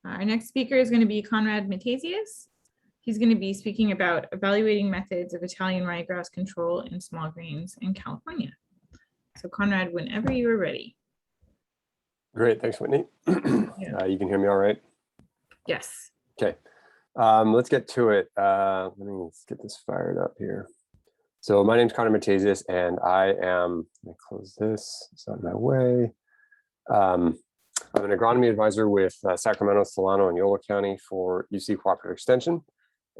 Our next speaker is going to be Konrad Mathesius. He's going to be speaking about evaluating methods of Italian ryegrass control in small grains in California. So Konrad, whenever you are ready. Great, thanks, Whitney. You can hear me all right? Yes. Okay, let's get to it. Let's get this fired up here. So my name is Konrad Mathesius, and I am, let me close this, it's not in my way. I'm an agronomy advisor with Sacramento, Solano, and Yolo County for UC Cooperative Extension.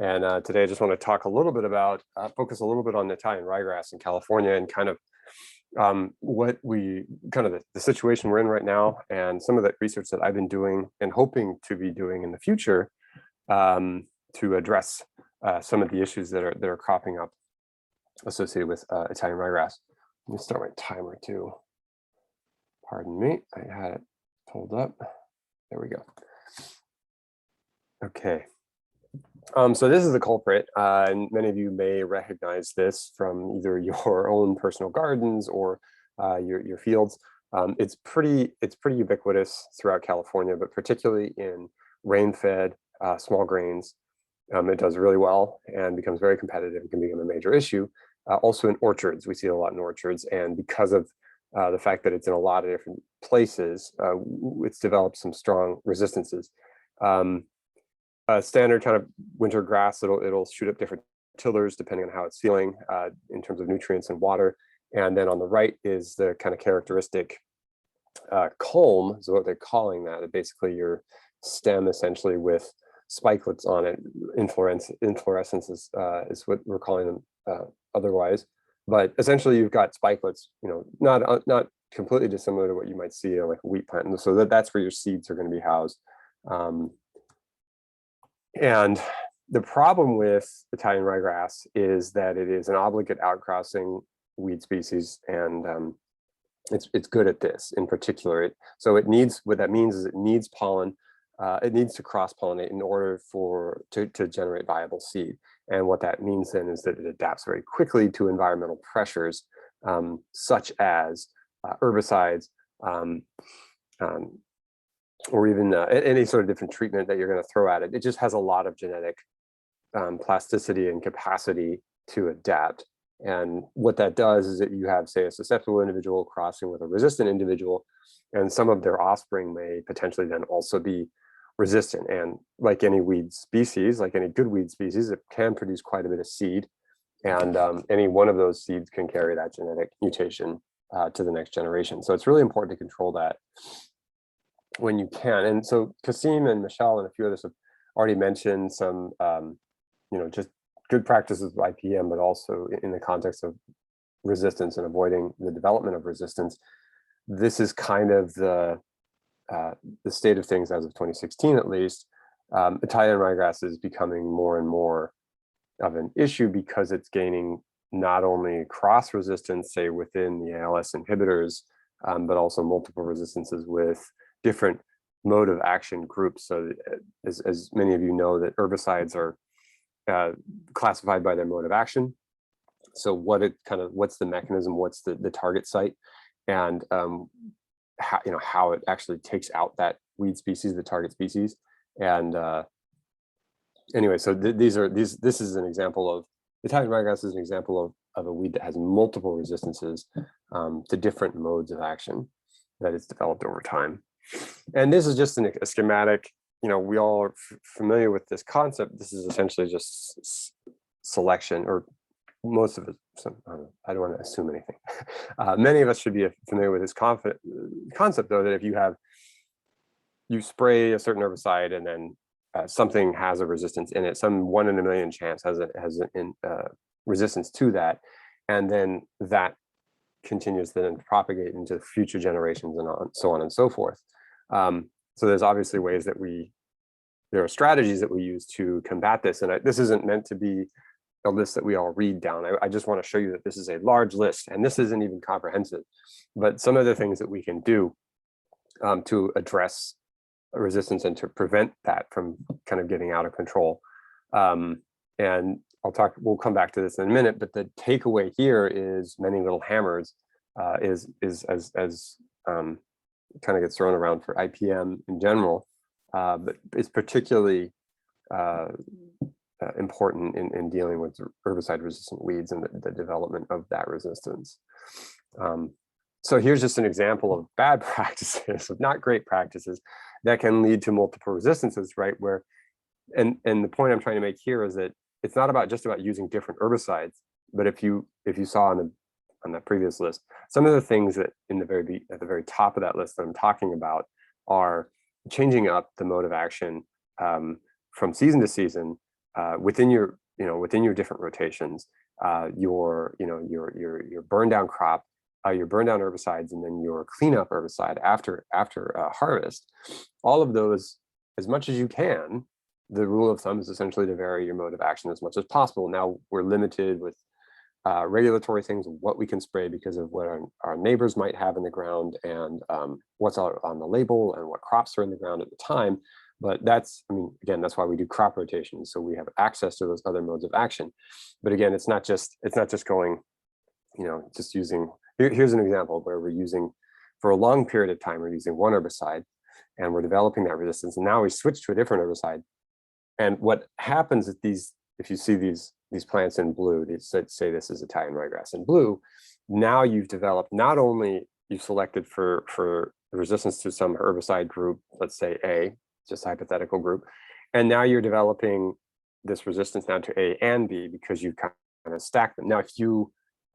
And today I just want to talk a little bit about, focus a little bit on Italian ryegrass in California and kind of the situation we're in right now, and some of the research that I've been doing and hoping to be doing in the future to address some of the issues that are cropping up associated with Italian ryegrass. Let me start my timer too. Pardon me, I had it pulled up. There we go. Okay. So this is the culprit, and many of you may recognize this from either your own personal gardens or your fields. It's pretty ubiquitous throughout California, but particularly in rain-fed small grains. It does really well and becomes very competitive and can become a major issue. Also in orchards, we see it a lot in orchards, and because of the fact that it's in a lot of different places, it's developed some strong resistances. A standard kind of winter grass, it'll shoot up different tillers depending on how it's feeling in terms of nutrients and water. And then on the right is the kind of characteristic culm, is what they're calling that. Basically your stem essentially with spikelets on it. Inflorescence is what we're calling them otherwise. But essentially you've got spikelets, not completely dissimilar to what you might see in like a wheat plant. And so that's where your seeds are going to be housed. And the problem with Italian ryegrass is that it is an obligate outcrossing weed species, and it's good at this in particular. So it needs, what that means is it needs pollen. It needs to cross-pollinate in order to generate viable seed. And what that means then is that it adapts very quickly to environmental pressures, such as herbicides, or even any sort of different treatment that you're going to throw at it. It just has a lot of genetic plasticity and capacity to adapt. And what that does is that you have, say, a susceptible individual crossing with a resistant individual, and some of their offspring may potentially then also be resistant. And like any weed species, like any good weed species, it can produce quite a bit of seed. And any one of those seeds can carry that genetic mutation to the next generation. So it's really important to control that when you can. And so Kasim and Michelle and a few others have already mentioned some, just good practices with IPM, but also in the context of resistance and avoiding the development of resistance. This is kind of the state of things as of 2016, at least. Italian ryegrass is becoming more and more of an issue because it's gaining not only cross resistance, say within the ALS inhibitors, but also multiple resistances with different mode of action groups. So as many of you know, that herbicides are classified by their mode of action. So what's the mechanism, what's the target site, and how it actually takes out that weed species, the target species. And anyway, so this is an example of, Italian ryegrass is an example of a weed that has multiple resistances to different modes of action that it's developed over time. And this is just a schematic. We all are familiar with this concept. This is essentially just selection, or most of it. I don't want to assume anything. Many of us should be familiar with this concept, though, that if you spray a certain herbicide and then something has a resistance in it, some 1 in a million chance has a resistance to that, and then that continues to then propagate into future generations and so on and so forth. So there's obviously ways that there are strategies that we use to combat this. And this isn't meant to be a list that we all read down. I just want to show you that this is a large list, and this isn't even comprehensive, but some of the things that we can do to address resistance and to prevent that from kind of getting out of control. And we'll come back to this in a minute, but the takeaway here is many little hammers is as kind of gets thrown around for IPM in general. but it's particularly important in dealing with herbicide-resistant weeds and the development of that resistance. So here's just an example of bad practices, of not great practices, that can lead to multiple resistances, right? Where, and the point I'm trying to make here is that it's not about just about using different herbicides, but if you saw on that previous list, some of the things that at the very top of that list that I'm talking about are changing up the mode of action from season to season within your different rotations, your burn down crop, your burn down herbicides, and then your cleanup herbicide after harvest. All of those, as much as you can, the rule of thumb is essentially to vary your mode of action as much as possible. Now we're limited with regulatory things, what we can spray because of what our neighbors might have in the ground and what's on the label and what crops are in the ground at the time. But that's, I mean, again, that's why we do crop rotation, so we have access to those other modes of action. But again, it's not just going, just using. Here's an example where we're using, for a long period of time, we're using one herbicide, and we're developing that resistance. And now we switch to a different herbicide. And what happens is if you see these plants in blue, say this is Italian ryegrass in blue, now you've developed, not only you've selected for resistance to some herbicide group, let's say A, just a hypothetical group, and now you're developing this resistance now to A and B because you kind of stack them. Now,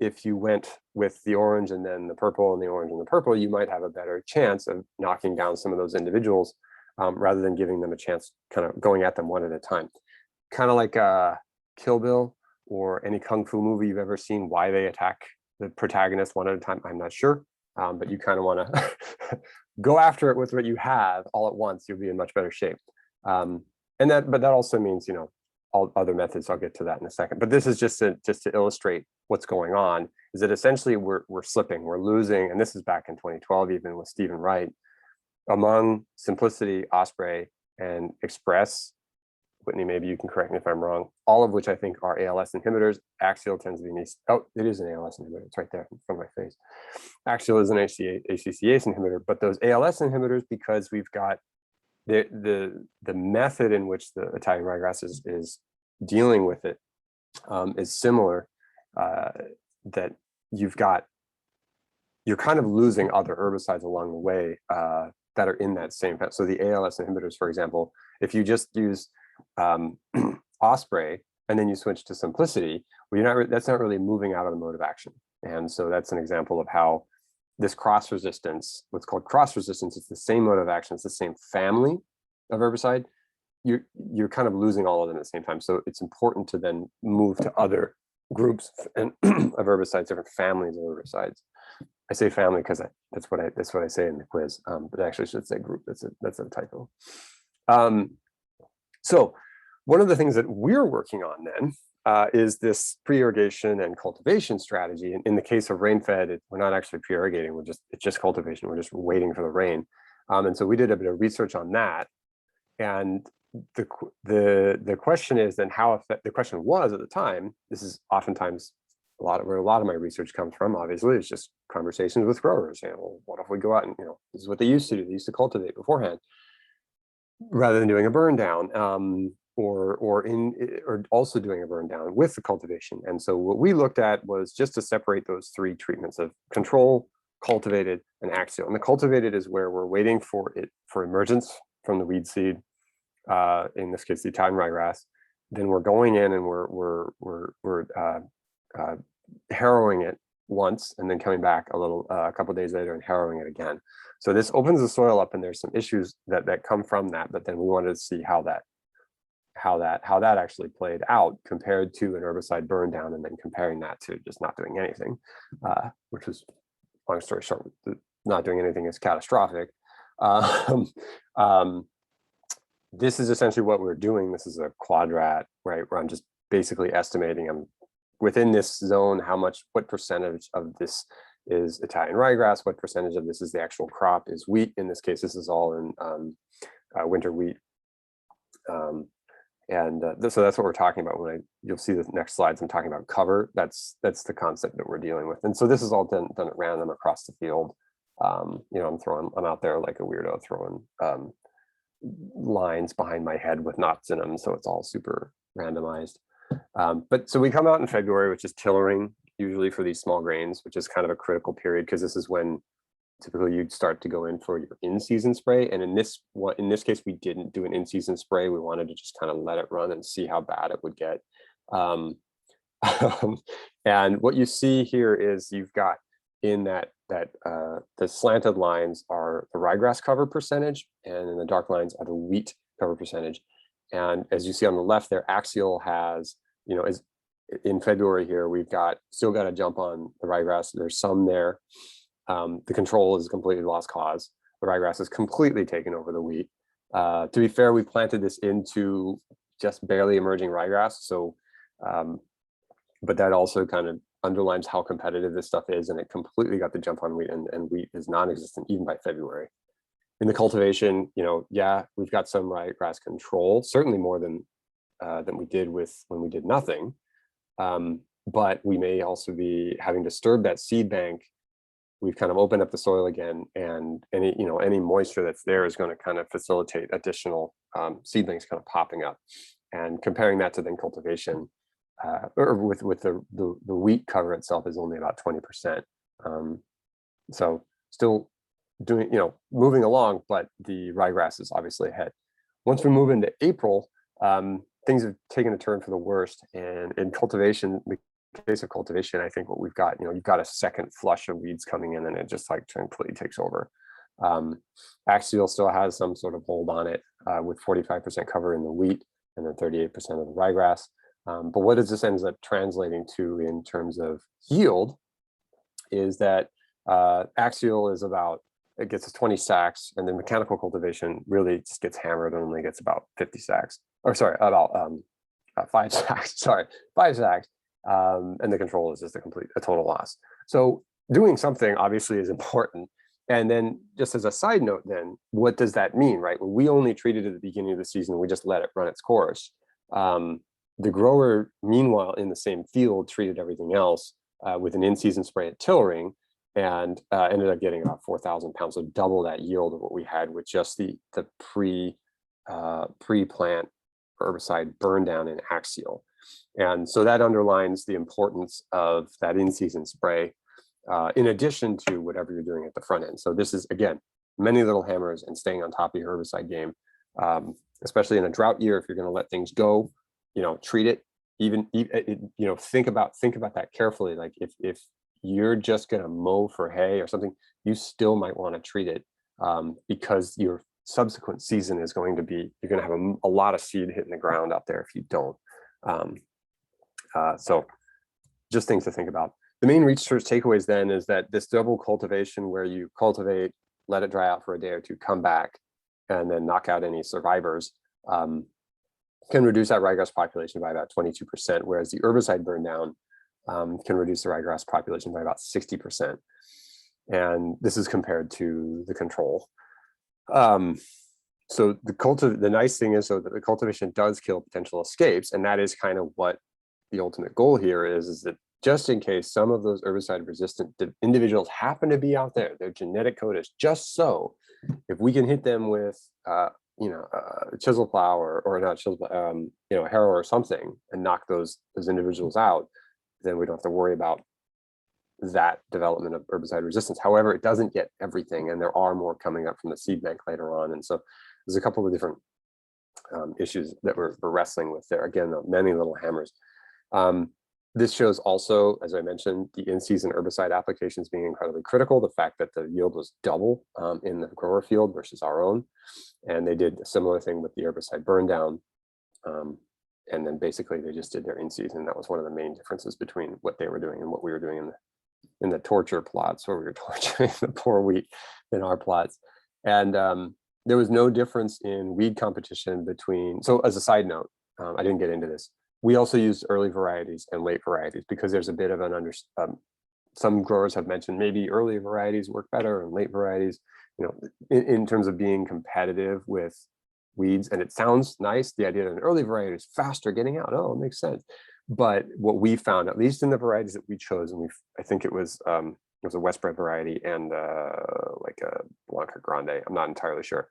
if you went with the orange and then the purple and the orange and the purple, you might have a better chance of knocking down some of those individuals rather than giving them a chance, kind of going at them one at a time. Kind of like Kill Bill or any Kung Fu movie you've ever seen, why they attack the protagonist one at a time, I'm not sure. But you kind of want to go after it with what you have all at once. You'll be in much better shape. But that also means, all other methods. I'll get to that in a second. But this is just to illustrate what's going on. Is that essentially we're slipping, we're losing, and this is back in 2012, even with Stephen Wright, among Simplicity, Osprey, and Express. Whitney, maybe you can correct me if I'm wrong. All of which I think are ALS inhibitors. Axial tends to be it is an ALS inhibitor. It's right there in front of my face. Axial is an ACCase inhibitor, but those ALS inhibitors, because we've got the method in which the Italian ryegrass is dealing with it is similar. That you're kind of losing other herbicides along the way that are in that same. So the ALS inhibitors, for example, if you just use Osprey and then you switch to Simplicity, well, that's not really moving out of the mode of action. And so that's an example of how this cross resistance, what's called cross resistance, it's the same mode of action, it's the same family of herbicide. You're kind of losing all of them at the same time. So it's important to then move to other groups of herbicides, different families of herbicides. I say family because that's what I say in the quiz, but I actually should say group. That's a typo. So one of the things that we're working on then is this pre-irrigation and cultivation strategy. In the case of rain-fed, we're not actually pre-irrigating. It's just cultivation. We're just waiting for the rain. And so we did a bit of research on that. And the question is then the question was at the time, this is oftentimes where a lot of my research comes from, obviously, it's just conversations with growers. Well, what if we go out and, this is what they used to do. They used to cultivate beforehand rather than doing a burn down. Or also doing a burn down with the cultivation. And so what we looked at was just to separate those three treatments of control, cultivated, and axial. And the cultivated is where we're waiting for emergence from the weed seed, in this case, the Italian ryegrass. Then we're going in and we're harrowing it once and then coming back a couple of days later and harrowing it again. So this opens the soil up, and there's some issues that come from that. But then we wanted to see how that actually played out compared to an herbicide burn down, and then comparing that to just not doing anything, which was, long story short, not doing anything is catastrophic. This is essentially what we're doing. This is a quadrat, right, where I'm just basically estimating within this zone, what percentage of this is Italian ryegrass, what percentage of this is the actual crop is wheat. In this case, this is all in winter wheat. So that's what we're talking about you'll see the next slides. I'm talking about cover. That's the concept that we're dealing with. And so this is all done at random across the field. I'm out there like a weirdo throwing lines behind my head with knots in them, so it's all super randomized. But so we come out in February, which is tillering, usually for these small grains, which is kind of a critical period because this is when typically you'd start to go in for your in-season spray. And in this case, we didn't do an in-season spray. We wanted to just kind of let it run and see how bad it would get. And what you see here is you've got in that the slanted lines are the ryegrass cover percentage, and in the dark lines are the wheat cover percentage. And as you see on the left there, axial has, is in February here, we've still got a jump on the ryegrass. There's some there. The control is completely lost cause. The ryegrass has completely taken over the wheat. To be fair, we planted this into just barely emerging ryegrass. So, but that also kind of underlines how competitive this stuff is, and it completely got the jump on wheat, and wheat is non-existent even by February. In the cultivation, yeah, we've got some ryegrass control, certainly more than we did when we did nothing. But we may also be having disturbed that seed bank. We've kind of opened up the soil again, and any moisture that's there is going to kind of facilitate additional seedlings kind of popping up. And comparing that to then cultivation, or with the wheat cover itself is only about 20%. So still doing, moving along, but the ryegrass is obviously ahead. Once we move into April, things have taken a turn for the worst. And in cultivation, the case of cultivation, I think what we've got, you've got a second flush of weeds coming in, and it just like completely takes over. Axial still has some sort of hold on it, with 45% cover in the wheat and then 38% of the ryegrass. But what does this ends up translating to in terms of yield is that axial is it gets us 20 sacks, and then mechanical cultivation really just gets hammered and only gets about 50 sacks, or sorry, about 5 sacks, 5 sacks. And the control is just a total loss. So doing something obviously is important. And then just as a side note, then what does that mean, right? When we only treated at the beginning of the season, we just let it run its course. The grower, meanwhile, in the same field, treated everything else with an in-season spray at tillering, and ended up getting about 4,000 pounds, so double that yield of what we had with just the pre-plant herbicide burn down in axial. And so that underlines the importance of that in-season spray, in addition to whatever you're doing at the front end. So this is, again, many little hammers and staying on top of your herbicide game, especially in a drought year. If you're going to let things go, treat it. Think about that carefully. Like if you're just going to mow for hay or something, you still might want to treat it, because your subsequent season is going to be, you're going to have a lot of seed hitting the ground out there if you don't. So just things to think about. The main research takeaways then is that this double cultivation, where you cultivate, let it dry out for a day or two, come back, and then knock out any survivors, can reduce that ryegrass population by about 22%, whereas the herbicide burn down can reduce the ryegrass population by about 60%. And this is compared to the control. So the nice thing is, that the cultivation does kill potential escapes, and that is kind of what the ultimate goal here is that just in case some of those herbicide resistant individuals happen to be out there, their genetic code is just so, if we can hit them with chisel plow or not chisel plow, harrow or something, and knock those individuals out, then we don't have to worry about that development of herbicide resistance. However, it doesn't get everything, and there are more coming up from the seed bank later on. And so there's a couple of different issues that we're wrestling with there. Again, many little hammers. This shows also, as I mentioned, the in-season herbicide applications being incredibly critical. The fact that the yield was double in the grower field versus our own. And they did a similar thing with the herbicide burn down. And then basically they just did their in-season. That was one of the main differences between what they were doing and what we were doing in the torture plots, where we were torturing the poor wheat in our plots. And there was no difference in weed competition between, so as a side note, I didn't get into this. We also used early varieties and late varieties because there's a bit of an some growers have mentioned maybe early varieties work better and late varieties, in terms of being competitive with weeds. And it sounds nice, the idea that an early variety is faster getting out. Oh, it makes sense. But what we found, at least in the varieties that we chose, and I think it was a West Bred variety and like a Blanca Grande, I'm not entirely sure.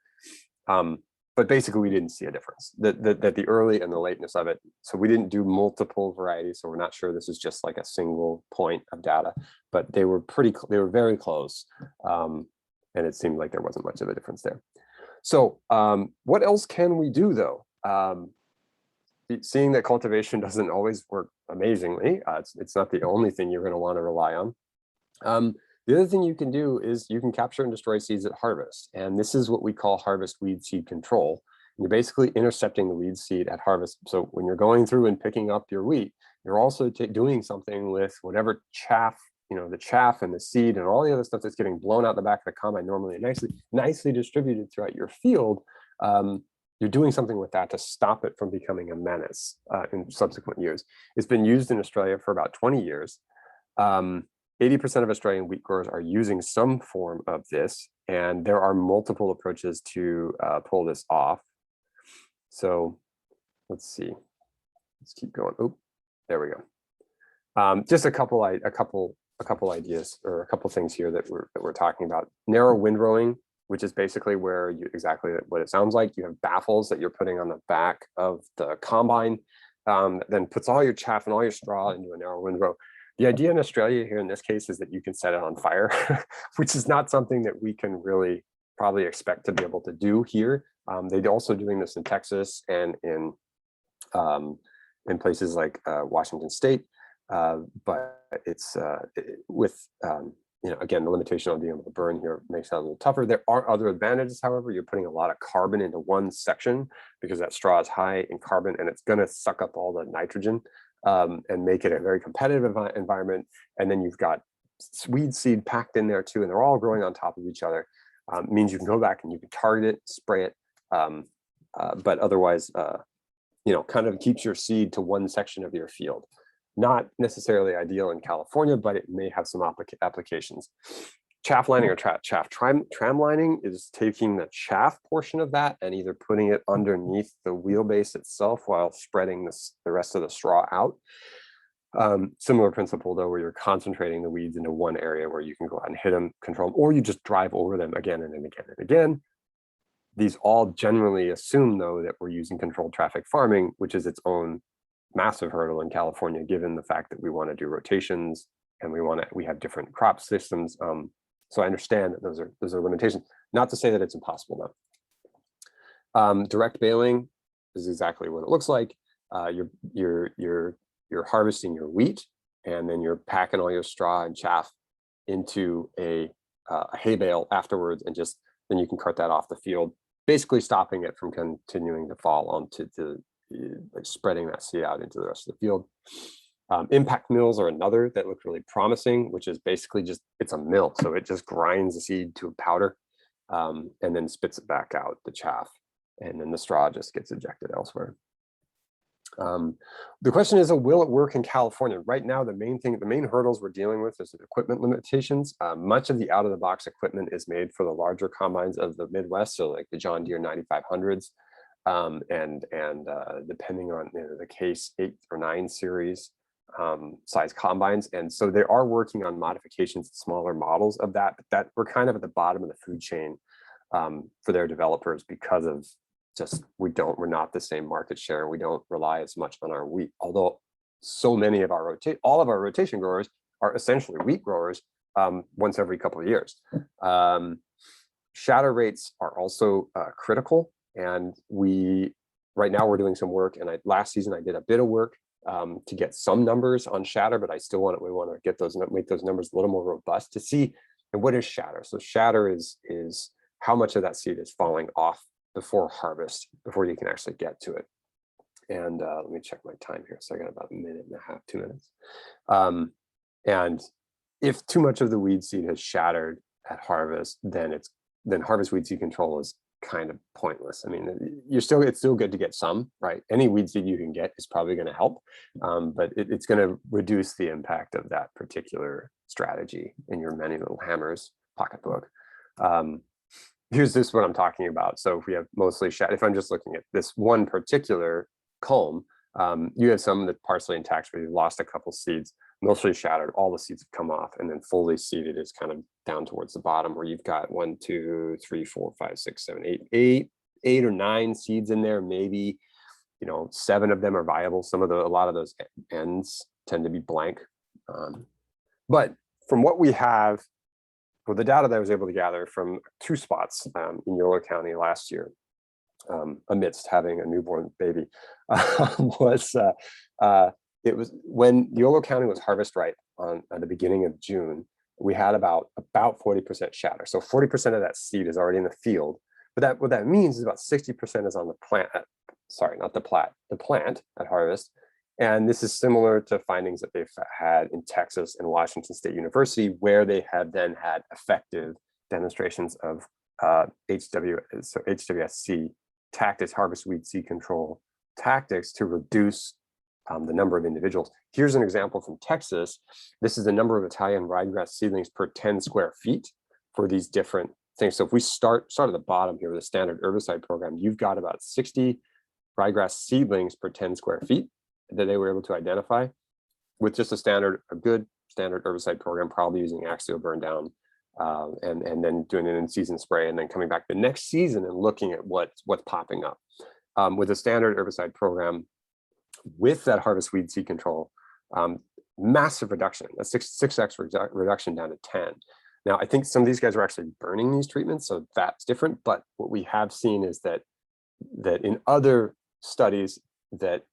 but basically we didn't see a difference, that the early and the lateness of it. So we didn't do multiple varieties. So we're not sure this is just like a single point of data, but they were very close. And it seemed like there wasn't much of a difference there. So what else can we do though? Seeing that cultivation doesn't always work amazingly, it's not the only thing you're going to want to rely on. The other thing you can do is you can capture and destroy seeds at harvest. And this is what we call harvest weed seed control. You're basically intercepting the weed seed at harvest. So when you're going through and picking up your wheat, you're also doing something with whatever chaff, the chaff and the seed and all the other stuff that's getting blown out the back of the combine normally and nicely distributed throughout your field. You're doing something with that to stop it from becoming a menace in subsequent years. It's been used in Australia for about 20 years. 80% of Australian wheat growers are using some form of this, and there are multiple approaches to pull this off. So let's see. Let's keep going. Oh, there we go. Just a couple ideas or a couple things here that we're talking about. Narrow windrowing, which is basically where exactly what it sounds like. You have baffles that you're putting on the back of the combine, then puts all your chaff and all your straw into a narrow windrow. The idea in Australia here in this case is that you can set it on fire, which is not something that we can really probably expect to be able to do here. They're also doing this in Texas and in places like Washington State, but it's again, the limitation on being able to burn here makes it a little tougher. There are other advantages, however. You're putting a lot of carbon into one section because that straw is high in carbon and it's going to suck up all the nitrogen. And make it a very competitive environment. And then you've got weed seed packed in there too, and they're all growing on top of each other. Means you can go back and you can target it, spray it, but otherwise, kind of keeps your seed to one section of your field. Not necessarily ideal in California, but it may have some applications. Chaff lining or chaff tram lining is taking the chaff portion of that and either putting it underneath the wheelbase itself while spreading the rest of the straw out. Similar principle though, where you're concentrating the weeds into one area where you can go out and hit them, control them, or you just drive over them again and again and again. These all generally assume though that we're using controlled traffic farming, which is its own massive hurdle in California, given the fact that we want to do rotations and we have different crop systems. So I understand that those are limitations. Not to say that it's impossible though. Direct baling is exactly what it looks like. You're harvesting your wheat, and then you're packing all your straw and chaff into a hay bale afterwards, and then you can cart that off the field, basically stopping it from continuing to fall onto spreading that seed out into the rest of the field. Impact mills are another that look really promising, which is basically it's a mill. So it just grinds the seed to a powder and then spits it back out, the chaff, and then the straw just gets ejected elsewhere. The question is, will it work in California? Right now, the main hurdles we're dealing with is equipment limitations. Much of the out-of-the-box equipment is made for the larger combines of the Midwest, so like the John Deere 9500s, and depending on the case 8 or 9 series size combines. And so they are working on modifications, smaller models of that, but that we're kind of at the bottom of the food chain for their developers because of we're not the same market share. We don't rely as much on our wheat, although so many of all of our rotation growers are essentially wheat growers once every couple of years. Shatter rates are also critical, and right now we're doing some work, and last season I did a bit of work to get some numbers on shatter, but we want to make those numbers a little more robust to see. And what is shatter? So shatter is how much of that seed is falling off before harvest, before you can actually get to it. And let me check my time here. So I got about 1.5 minutes, 2 minutes. And if too much of the weed seed has shattered at harvest, then harvest weed seed control is kind of pointless. I mean, it's still good to get some, right? Any weed seed you can get is probably going to help, but it's going to reduce the impact of that particular strategy in your many little hammers pocketbook. Here's what I'm talking about. So if we have mostly if I'm just looking at this one particular culm, you have some that partially intact where you've lost a couple seeds, mostly shattered, all the seeds have come off, and then fully seeded is kind of down towards the bottom where you've got 1, 2, 3, 4, 5, 6, 7, 8 8 or 9 seeds in there, maybe, 7 of them are viable. A lot of those ends tend to be blank. But from what we have, for the data that I was able to gather from 2 spots in Yolo County last year, amidst having a newborn baby, it was when Yolo County was harvest ripe at the beginning of June. We had about 40% shatter. So 40% of that seed is already in the field. But what that means is about 60% is on the plant. Sorry, not the plant, the plant at harvest. And this is similar to findings that they've had in Texas and Washington State University, where they have then had effective demonstrations of HWSC tactics, harvest weed seed control tactics, to reduce the number of individuals. Here's an example from Texas. This is the number of Italian ryegrass seedlings per 10 square feet for these different things. So if we start at the bottom here with a standard herbicide program, you've got about 60 ryegrass seedlings per 10 square feet that they were able to identify with just a good standard herbicide program, probably using Axio burn down, and then doing an in-season spray, and then coming back the next season and looking at what's popping up. With a standard herbicide program, with that harvest weed seed control, massive reduction, a 6x reduction down to 10. Now, I think some of these guys are actually burning these treatments, so that's different. But what we have seen is that in other studies, that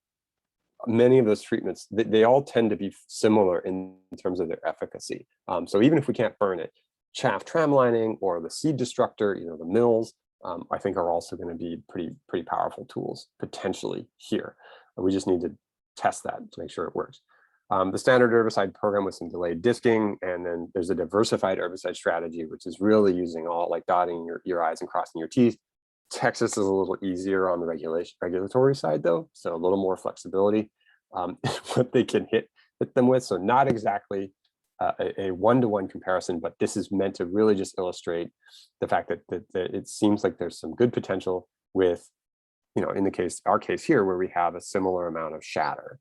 many of those treatments, they all tend to be similar in terms of their efficacy. So even if we can't burn it, chaff tramlining or the seed destructor, the mills, I think are also going to be pretty powerful tools potentially here. We just need to test that to make sure it works. The standard herbicide program with some delayed disking, and then there's a diversified herbicide strategy, which is really using all, like, dotting your I's and crossing your T's. Texas is a little easier on the regulatory side, though, so a little more flexibility what they can hit them with. So not exactly a one-to-one comparison, but this is meant to really just illustrate the fact that it seems like there's some good potential with, in our case here, where we have a similar amount of shatter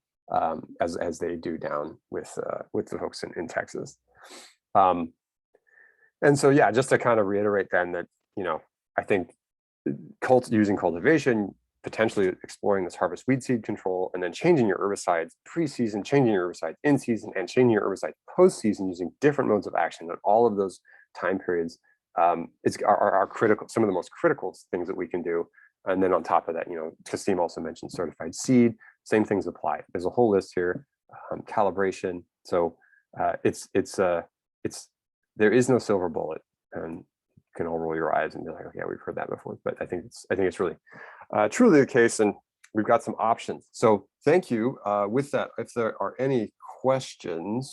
as they do down with the folks in Texas. And so, yeah, just to kind of reiterate then that, I think using cultivation, potentially exploring this harvest weed seed control, and then changing your herbicides pre-season, changing your herbicides in season, and changing your herbicides post-season using different modes of action at all of those time periods are critical, some of the most critical things that we can do. And then on top of that, Kasim also mentioned certified seed, same things apply. There's a whole list here, calibration. So there is no silver bullet, and you can all roll your eyes and be like, okay, we've heard that before. But I think it's really truly the case, and we've got some options. So thank you. With that, if there are any questions,